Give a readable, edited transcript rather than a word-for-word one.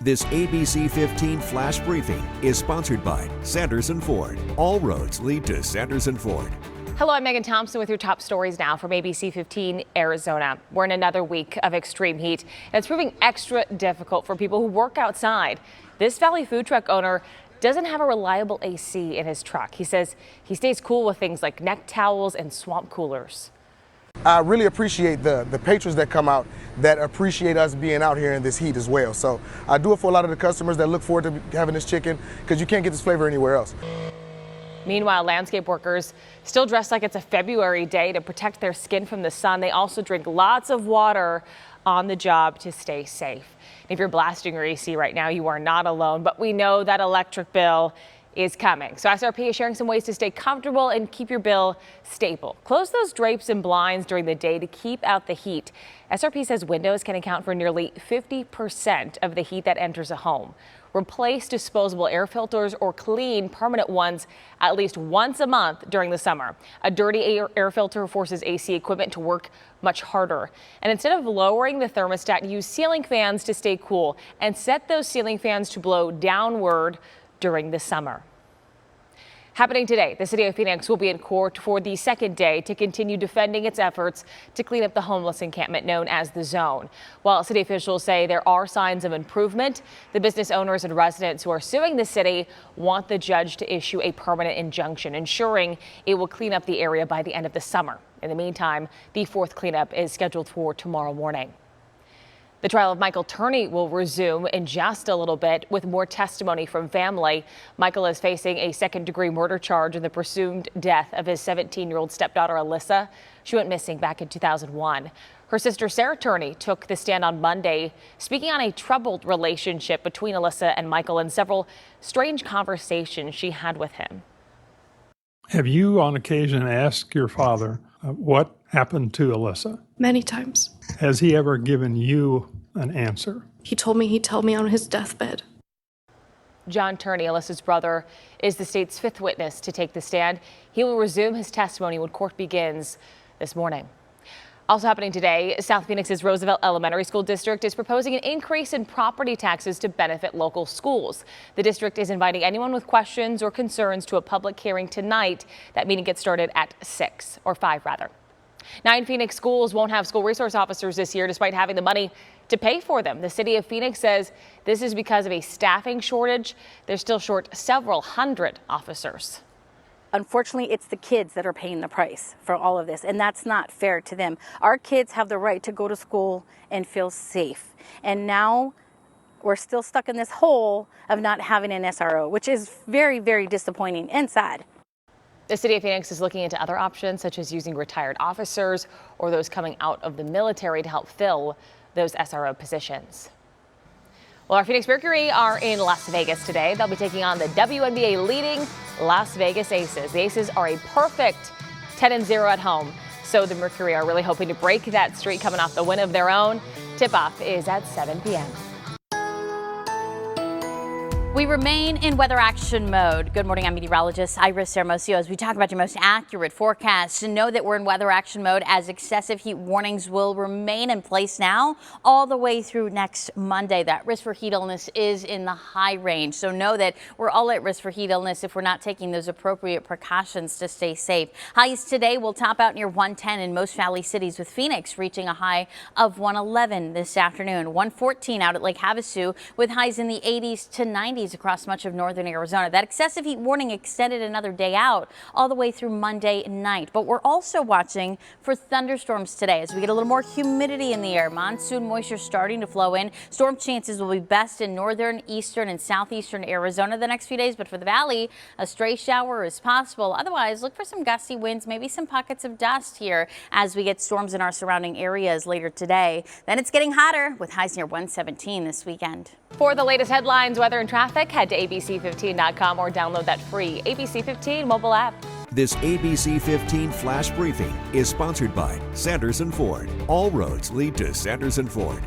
This ABC15 Flash Briefing is sponsored by Sanderson Ford. All roads lead to Sanderson Ford. Hello, I'm Megan Thompson with your top stories now from ABC15 Arizona. We're in another week of extreme heat, and it's proving extra difficult for people who work outside. This Valley food truck owner doesn't have a reliable AC in his truck. He says he stays cool with things like neck towels and swamp coolers. I really appreciate the patrons that come out that appreciate us being out here in this heat as well. So I do it for a lot of the customers that look forward to having this chicken because you can't get this flavor anywhere else. Meanwhile, landscape workers still dress like it's a February day to protect their skin from the sun. They also drink lots of water on the job to stay safe. If you're blasting your AC right now, you are not alone, but we know that electric bill is coming. So SRP is sharing some ways to stay comfortable and keep your bill stable. Close those drapes and blinds during the day to keep out the heat. SRP says windows can account for nearly 50% of the heat that enters a home. Replace disposable air filters or clean permanent ones at least once a month during the summer. A dirty air filter forces AC equipment to work much harder. And instead of lowering the thermostat, use ceiling fans to stay cool and set those ceiling fans to blow downward during the summer. Happening today, the city of Phoenix will be in court for the second day to continue defending its efforts to clean up the homeless encampment known as the Zone. While city officials say there are signs of improvement, the business owners and residents who are suing the city want the judge to issue a permanent injunction, ensuring it will clean up the area by the end of the summer. In the meantime, the fourth cleanup is scheduled for tomorrow morning. The trial of Michael Turney will resume in just a little bit with more testimony from family. Michael is facing a second-degree murder charge in the presumed death of his 17-year-old stepdaughter, Alyssa. She went missing back in 2001. Her sister, Sarah Turney, took the stand on Monday, speaking on a troubled relationship between Alyssa and Michael and several strange conversations she had with him. Have you on occasion asked your father what happened to Alyssa? Many times. Has he ever given you an answer? He told me he'd tell me on his deathbed. John Turney, Alyssa's brother, is the state's fifth witness to take the stand. He will resume his testimony when court begins this morning. Also happening today, South Phoenix's Roosevelt Elementary School District is proposing an increase in property taxes to benefit local schools. The district is inviting anyone with questions or concerns to a public hearing tonight. That meeting gets started at 5 rather. 9 Phoenix schools won't have school resource officers this year despite having the money to pay for them. The city of Phoenix says this is because of a staffing shortage. They're still short several hundred officers. Unfortunately, it's the kids that are paying the price for all of this, and that's not fair to them. Our kids have the right to go to school and feel safe. And now we're still stuck in this hole of not having an SRO, which is very, very disappointing and sad. The city of Phoenix is looking into other options, such as using retired officers or those coming out of the military to help fill those SRO positions. Well, our Phoenix Mercury are in Las Vegas today. They'll be taking on the WNBA leading Las Vegas Aces. The Aces are a perfect 10-0 at home, so the Mercury are really hoping to break that streak coming off the win of their own. Tip-off is at 7 p.m. We remain in weather action mode. Good morning, I'm meteorologist Iris Hermosillo. As we talk about your most accurate forecasts, know that we're in weather action mode as excessive heat warnings will remain in place now all the way through next Monday. That risk for heat illness is in the high range. So know that we're all at risk for heat illness if we're not taking those appropriate precautions to stay safe. Highs today will top out near 110 in most valley cities, with Phoenix reaching a high of 111 this afternoon, 114 out at Lake Havasu, with highs in the 80s to 90s across much of northern Arizona. That excessive heat warning extended another day out all the way through Monday night. But we're also watching for thunderstorms today as we get a little more humidity in the air. Monsoon moisture starting to flow in. Storm chances will be best in northern, eastern, and southeastern Arizona the next few days. But for the valley, a stray shower is possible. Otherwise, look for some gusty winds, maybe some pockets of dust here as we get storms in our surrounding areas later today. Then it's getting hotter with highs near 117 this weekend. For the latest headlines, weather, and traffic, head to abc15.com or download that free ABC15 mobile app. This ABC15 Flash Briefing is sponsored by Sanderson Ford. All roads lead to Sanderson Ford.